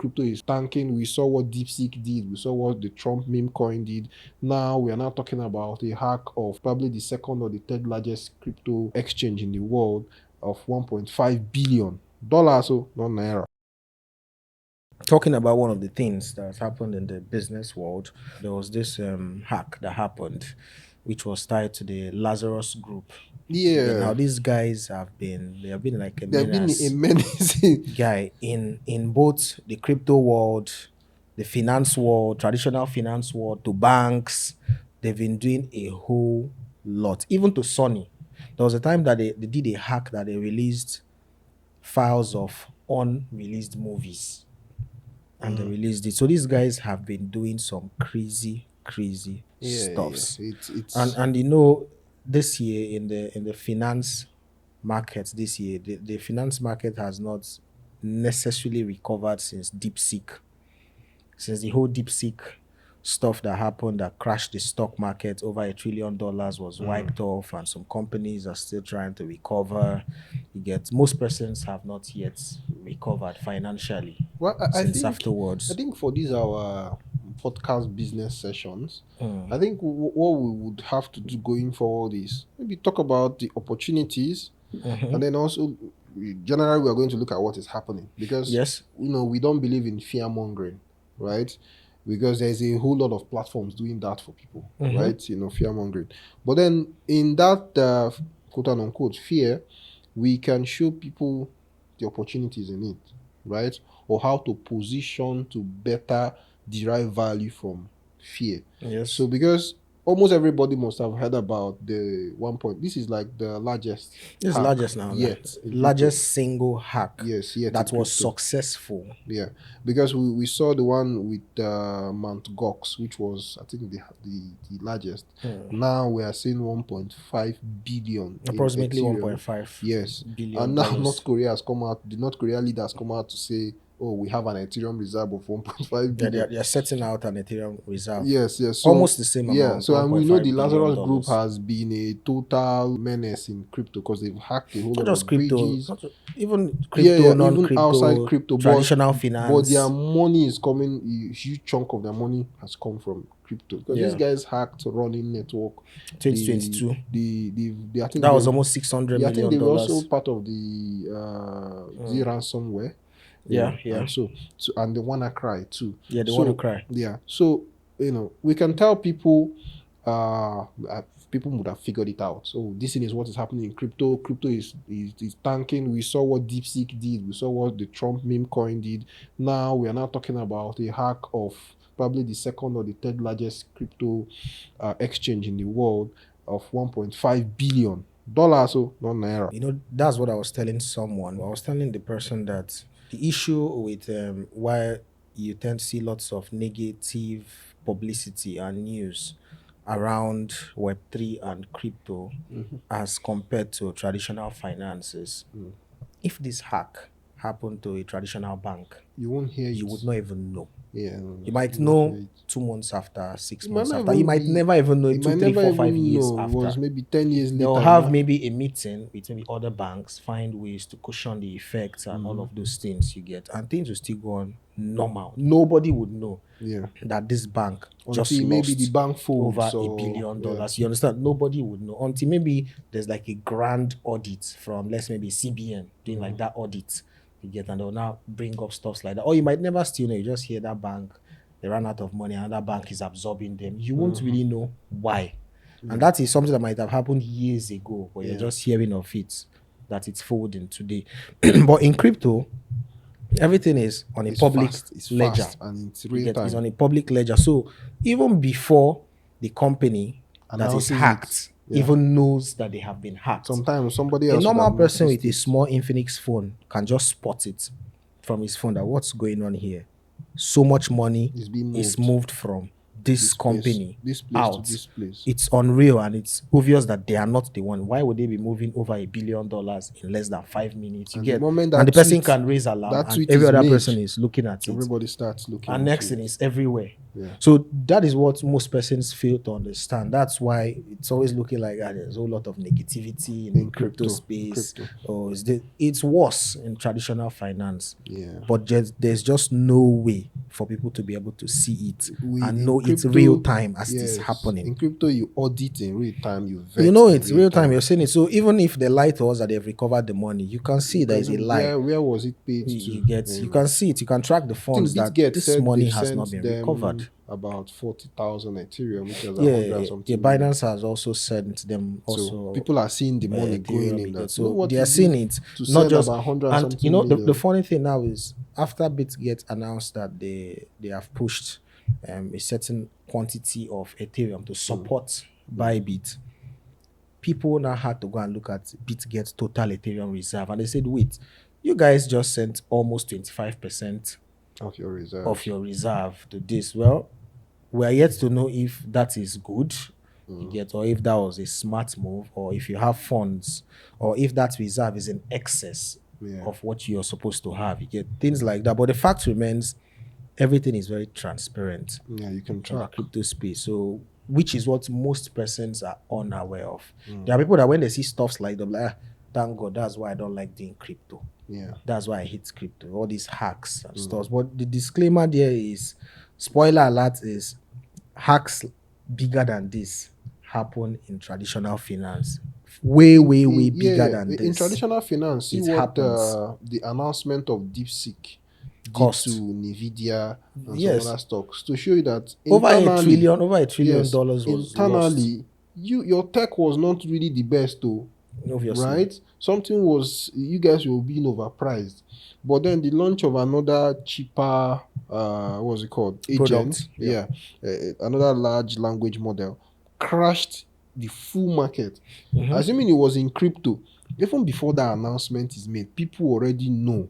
crypto is tanking. We saw what DeepSeek did. We saw what the Trump meme coin did. Now we are now talking about a hack of probably the second or the third largest crypto exchange in the world of $1.5 billion. So not naira. Talking about one of the things that has happened in the business world, there was this hack that happened, which was tied to the Lazarus Group. Now Yeah, these guys they have been like a there have been menace a menace. guy in both the crypto world, the finance world, traditional finance world, to banks. They've been doing a whole lot, even to Sony. There was a time that they did a hack that they released files of unreleased movies, and they released it. So these guys have been doing some crazy Yeah. stuffs. It's And you know, this year in the finance market, this year the finance market has not necessarily recovered since DeepSeek, since the whole DeepSeek stuff that happened that crashed the stock market. Over $1 trillion was wiped off, and some companies are still trying to recover. You get, most persons have not yet recovered financially well. since afterwards. I think for these our podcast business sessions, I think what we would have to do going forward is maybe talk about the opportunities, and then also generally we are going to look at what is happening, because Yes. we don't believe in fear mongering, right? Because there's a whole lot of platforms doing that for people, right? Fear mongering. But then in that quote unquote fear, we can show people the opportunities in it, right? Or how to position to better derive value from fear. Yes. So because almost everybody must have heard about the 1 point. This is like the largest. This is hack largest now. yet. in Largest single hack. Yes, yet that in was crypto. successful. Yeah, because we saw the one with Mount Gox, which was, I think, the largest. Now we are seeing 1.5 billion. Approximately in Ethereum. 1.5 Yes, billion and now dollars. North Korea has come out. The North Korea leaders come out to say, "Oh, we have an Ethereum reserve of 1.5 Yeah, billion." they are setting out an Ethereum reserve. Yes. So, Almost the same amount. So, and we know the $1.5 Lazarus billion. Group has been a total menace in crypto because they've hacked a whole Not lot just of crypto, bridges. even crypto, Even non-crypto, outside crypto, traditional but finance. their money is coming. A huge chunk of their money has come from crypto because these guys hacked running network. 2022. I think that was almost $600 I think million. they were also part of the ransomware. Yeah. And so and the WannaCry too. Yeah, the So, WannaCry. Yeah. So we can tell people. People would have figured it out. So this thing is what is happening in crypto. Crypto is tanking. We saw what DeepSeek did. We saw what the Trump meme coin did. Now we are now talking about a hack of probably the second or the third largest crypto exchange in the world of $1.5 billion. So not naira. That's what I was telling someone. I was telling the person that the issue with why you tend to see lots of negative publicity and news around Web3 and crypto as compared to traditional finances. If this hack happened to a traditional bank, You won't hear it. you would not even know. Yeah, You might know 2 months after, 6 months might not after. You even might be- never even know You 2, might 3, never 4, 5 even years know. It after. was maybe 10 years later. They'll have maybe a meeting with maybe other banks, find ways to cushion the effects and all of those things you get. And things will still go on normal. Nobody would know that this bank just Until maybe lost the bank folds over or- $1 billion. yeah. You understand? Nobody would know until maybe there's like a grand audit from, let's maybe CBN doing like that audit. You get, and they'll now bring up stuff like that. Or you might never still know. You just hear that bank, they ran out of money, another bank is absorbing them. You won't really know why. And that is something that might have happened years ago, but you're just hearing of it, that it's folding today. But in crypto, everything is on a public ledger. Fast and it's real time. It's on a public ledger. So even before the company that Announces is it. hacked even knows that they have been hacked, Sometimes somebody a else. normal would have person noticed with a small Infinix phone can just spot it from his phone that what's going on here. So much money It's being is moved. moved from this company this place out, to this place. it's unreal and it's obvious that they are not the one. Why would they be moving over $1 billion in less than 5 minutes? You And the get, moment and that the person tweet- can raise alarm, that and tweet every is other made, person is looking at it. everybody starts looking. And into next it. thing is everywhere. Yeah. So that is what most persons fail to understand. That's why it's always looking like there's a whole lot of negativity in crypto space. Or it's worse in traditional finance. Yeah. But there's just no way for people to be able to see it and In know it's crypto, real time as it's yes, happening. In crypto, you audit in real time. You vet You know in it's real time. time. You're seeing it. So even if they lie to us that they've recovered the money, you can see there is a lie. Where was it paid to? You get, you can see it. You can track the funds that this money has not been recovered. About 40,000 Ethereum, which is Yeah, Binance has also sent them also. So people are seeing the money going in that. So they are seeing it, not just about 100 and you know million. the funny thing now is after BitGet announced that they have pushed a certain quantity of Ethereum to support Bybit, people now had to go and look at BitGet's total Ethereum reserve, and they said, "Wait, you guys just sent almost 25% of your reserve to this." Well, we are yet to know if that is good, you get, or if that was a smart move, or if you have funds, or if that reserve is in excess of what you're supposed to have. You get things like that. But the fact remains, everything is very transparent. Yeah, you can track crypto space. So, which is what most persons are unaware of. There are people that when they see stuffs like them, like, thank God, that's why I don't like doing crypto. Yeah, that's why I hate crypto. All these hacks and stuff. But the disclaimer there is, spoiler alert, is hacks bigger than this happen in traditional finance. Way bigger than this. In traditional finance, see what the announcement of DeepSeek cost to NVIDIA and some other stocks to show you that over $1 trillion was internally lost. Your tech was not really the best though. Obviously. Right? Something was, you guys were being overpriced. But then the launch of another cheaper, what's it called? Agent. Another large language model crashed the full market. Assuming it was in crypto, even before that announcement is made, people already know.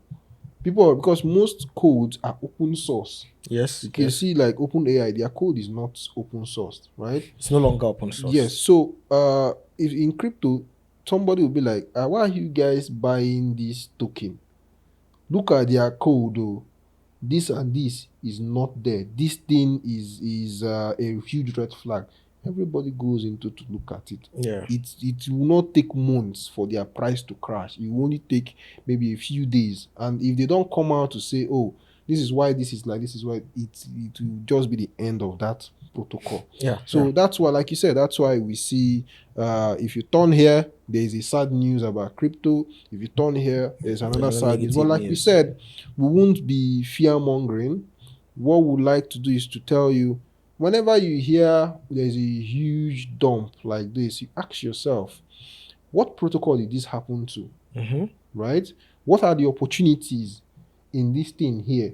Because most codes are open source. Yes. You can see like OpenAI, their code is not open sourced, right? It's no longer open source. Yes. So if in crypto, somebody will be like, why are you guys buying this token? Look at their code though. This and this is not there. This thing is a huge red flag. Everybody goes into to look at it. Yeah. It will not take months for their price to crash. It will only take maybe a few days. And if they don't come out to say, oh, this is why this is like, this is why it will just be the end of that protocol. Yeah. So that's why, like you said, that's why we see if you turn here, there is a sad news about crypto. If you turn here, there's another sad news. But like we said, we won't be fear mongering. What we'd like to do is to tell you, whenever you hear there's a huge dump like this, you ask yourself, what protocol did this happen to? Right? What are the opportunities in this thing here?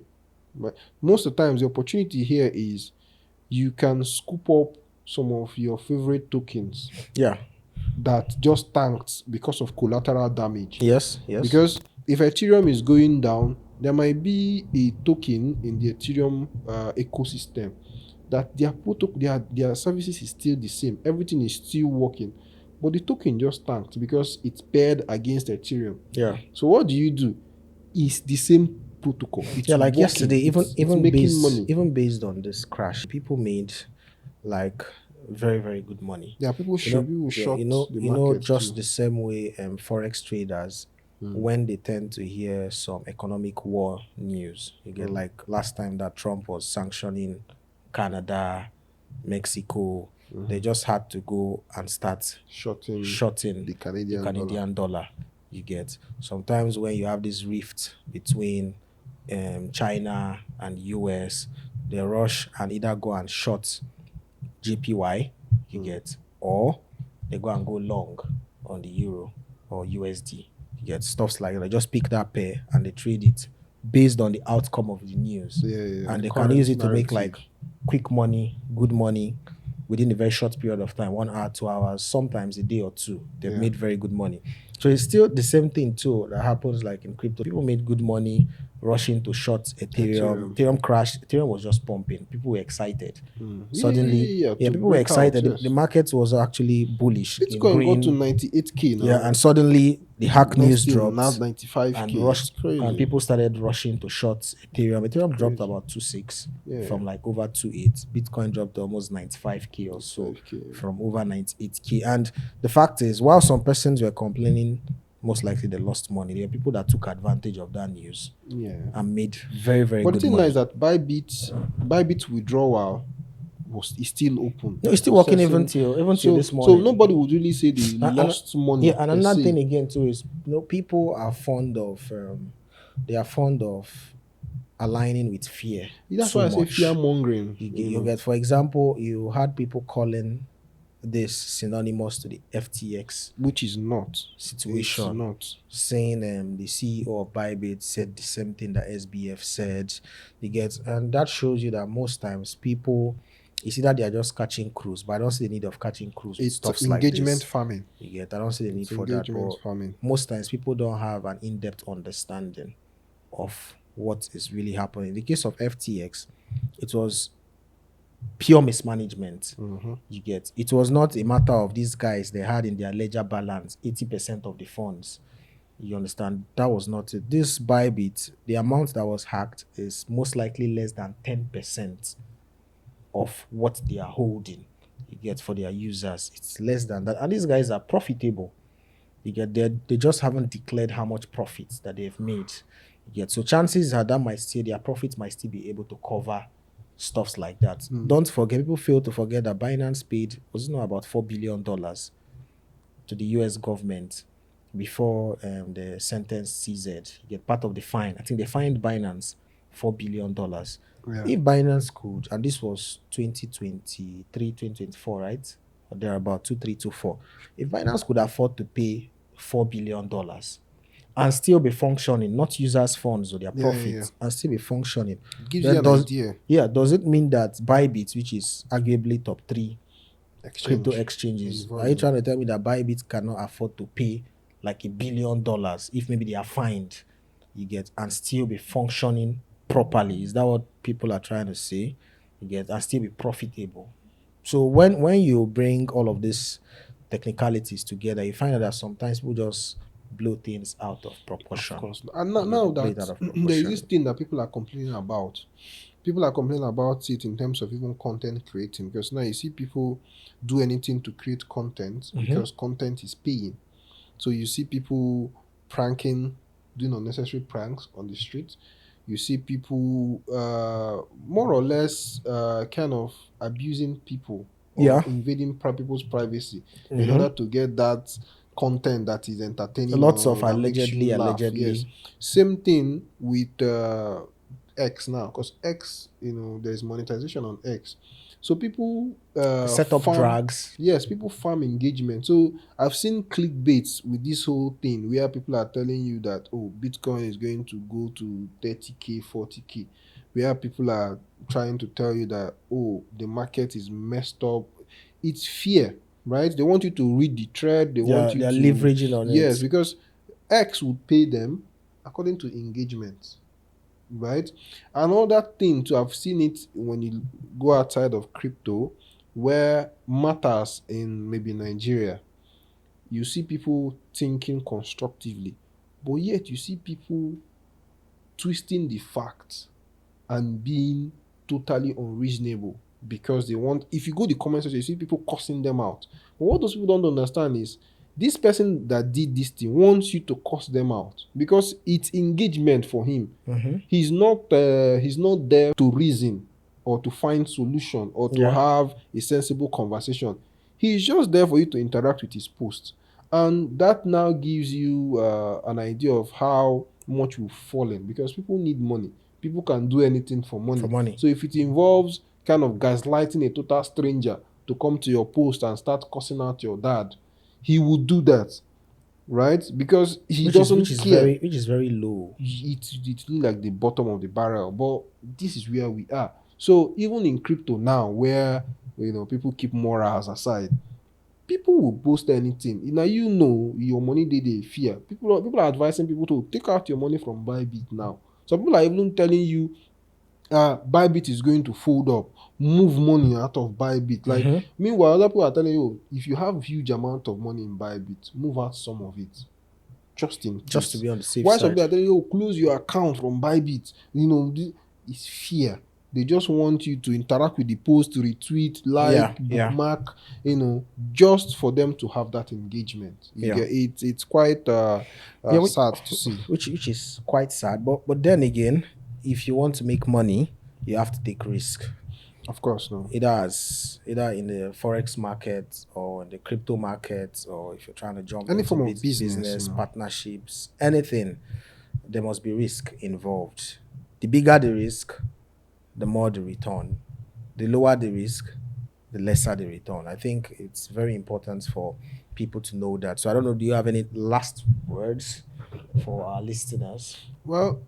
Right? Most of the times, the opportunity here is you can scoop up some of your favorite tokens. Yeah. That just tanked because of collateral damage. Yes. Because if Ethereum is going down, there might be a token in the Ethereum ecosystem that their services is still the same. Everything is still working. But the token just tanked because it's paired against Ethereum. Yeah. So what do? It's the same protocol. It's like working. Yesterday, even making money. Even based on this crash, people made like very, very good money. Yeah, people shot the market just too. the same way forex traders, when they tend to hear some economic war news, you get like last time that Trump was sanctioning Canada, Mexico, they just had to go and start shorting the Canadian dollar. You get, sometimes when you have this rift between China and US, they rush and either go and short JPY, you get, or they go and go long on the euro or USD. You get stuffs like that. They just pick that pair and they trade it based on the outcome of the news. And they can use it to make like quick money, good money within a very short period of time, 1 hour, 2 hours, sometimes a day or two. They've made very good money. So it's still the same thing too that happens like in crypto. People made good money rushing to short Ethereum. Ethereum. Ethereum crashed. Ethereum was just pumping. People were excited. Yeah, yeah, Suddenly, yeah, yeah. yeah, To people were break out, excited. The yes. market was actually bullish in Bitcoin got to green. 98K Yeah, now. and suddenly the hack Next news thing, now dropped 95K. and It's rushed, and crazy. people started rushing to short Ethereum. Ethereum dropped Crazy. about 2.6 Yeah. from like over 2.8. Bitcoin dropped to almost 95K or so 95K. from over 98K. And the fact is, while some persons were complaining, most likely they lost money. There are people that took advantage of that news Yeah. and made very, very But the good thing now money. is that Bybit withdrawal is still open. No, it's still working even till this So morning. nobody would really say they And- lost money. Yeah, and per another se. thing again too is, people are fond of they are fond of aligning with fear. That's so why I say much. fear mongering. You get, for example, you had people calling this synonymous to the FTX Which is not. situation, It's not. saying the CEO of Bybit said the same thing that SBF said. You get, and that shows you that most times people, it's either they are just catching cruise, but I don't see the need of catching cruise with It's stuff engagement like this. farming. You get, I don't see the need It's for that. engagement But farming. most times people don't have an in-depth understanding of what is really happening. In the case of FTX, it was pure mismanagement. You get, it was not a matter of these guys, they had in their ledger balance 80% of the funds. You understand? That was not it. This Bybit, the amount that was hacked is most likely less than 10% of what they are holding. You get, for their users, it's less than that. And these guys are profitable. You get, they just haven't declared how much profits that they've made. You get, so chances are that might still, their profits might still be able to cover stuffs like that. Don't forget, people fail to forget that Binance paid, was it not about $4 billion to the US government before the sentence CZ. You get, part of the fine. I think they fined Binance $4 billion. Yeah. If Binance could, and this was 2023, 2024, right? Or thereabout, 2324. If Binance could afford to pay $4 billion and still be functioning, not users' funds or their Yeah, profits, yeah. and still be functioning, Gives then you an idea. yeah, does it mean that Bybit, which is arguably top 3 Exchange. crypto exchanges, in are you volume. trying to tell me that Bybit cannot afford to pay like $1 billion if maybe they are fined, you get, and still be functioning properly? Is that what people are trying to say? You get, and still be profitable? So when you bring all of these technicalities together, you find out that sometimes people just blow things out of proportion. Of course. And now, You now blow it that out of there is proportion. this thing that people are complaining about. People are complaining about it in terms of even content creating, because now you see people do anything to create content because content is paying. So you see people pranking, doing unnecessary pranks on the street. You see people more or less kind of abusing people or Yeah. invading people's privacy in order to get that content that is entertaining. Lots or of that makes you laugh. Yes. Same thing with X now, because X, there's monetization on X. So people set up farm, drags. yes, people farm engagement. So I've seen clickbaits with this whole thing where people are telling you that, oh, Bitcoin is going to go to 30K, 40K, where people are trying to tell you that, oh, the market is messed up. It's fear, right? They want you to read the thread. They want you They're to leveraging on yes, it. because X would pay them according to engagement, right? Another thing to have seen it when you go outside of crypto, where matters in maybe Nigeria, you see people thinking constructively, but yet you see people twisting the facts and being totally unreasonable because they want. If you go the comment section, you see people cursing them out. But what those people don't understand is this person that did this thing wants you to curse them out because it's engagement for him. He's not there to reason or to find solution or to have a sensible conversation. He's just there for you to interact with his post, and that now gives you an idea of how much you've fallen, because people need money. People can do anything for money. For money. So if it involves kind of gaslighting a total stranger to come to your post and start cussing out your dad, he would do that, right? Because he doesn't care. Which is very low. It looks like the bottom of the barrel, but this is where we are. So even in crypto now, where people keep morals aside, people will post anything. Now you know your money they fear. People are advising people to take out your money from Bybit now. Some people are even telling you Bybit is going to fold up. Move money out of Bybit. Like meanwhile, other people are telling you, if you have huge amount of money in Bybit, move out some of it. Just in Just to case. be on the safe Why some side. people are telling you, close your account from Bybit? It's fear. They just want you to interact with the post, retweet, like, Yeah. bookmark, just for them to have that engagement. You Yeah. get it. It's quite Yeah, sad to see. which is quite sad. But then again, if you want to make money, you have to take risk. Of course, no. Either in the forex market or in the crypto market, or if you're trying to jump Any into form of business, partnerships, anything, there must be risk involved. The bigger the risk, the more the return. The lower the risk, the lesser the return. I think it's very important for people to know that. So I don't know, do you have any last words for our listeners? Well,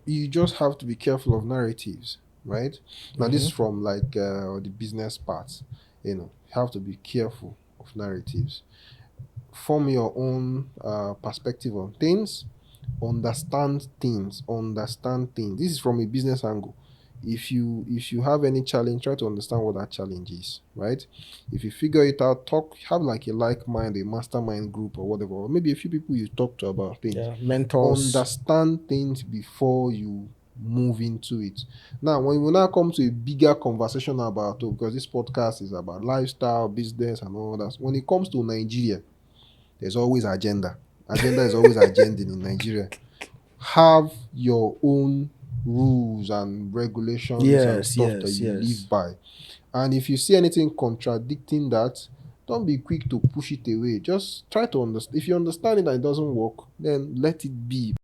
you just have to be careful of narratives, right? Now, this is from like the business part. You have to be careful of narratives. Form your own perspective on things. Understand things. Understand things. This is from a business angle. If you have any challenge, try to understand what that challenge is, right? If you figure it out, have like a like mind, a mastermind group or whatever, or maybe a few people you talk to about things. Yeah, mentors. Understand things before you move into it. Now, when we now come to a bigger conversation about, because this podcast is about lifestyle, business, and all that. When it comes to Nigeria, there's always agenda. Agenda is always agenda in Nigeria. Have your own rules and regulations and stuff that you live by. And if you see anything contradicting that, don't be quick to push it away. Just try to understand. If you understand it and it doesn't work, then let it be.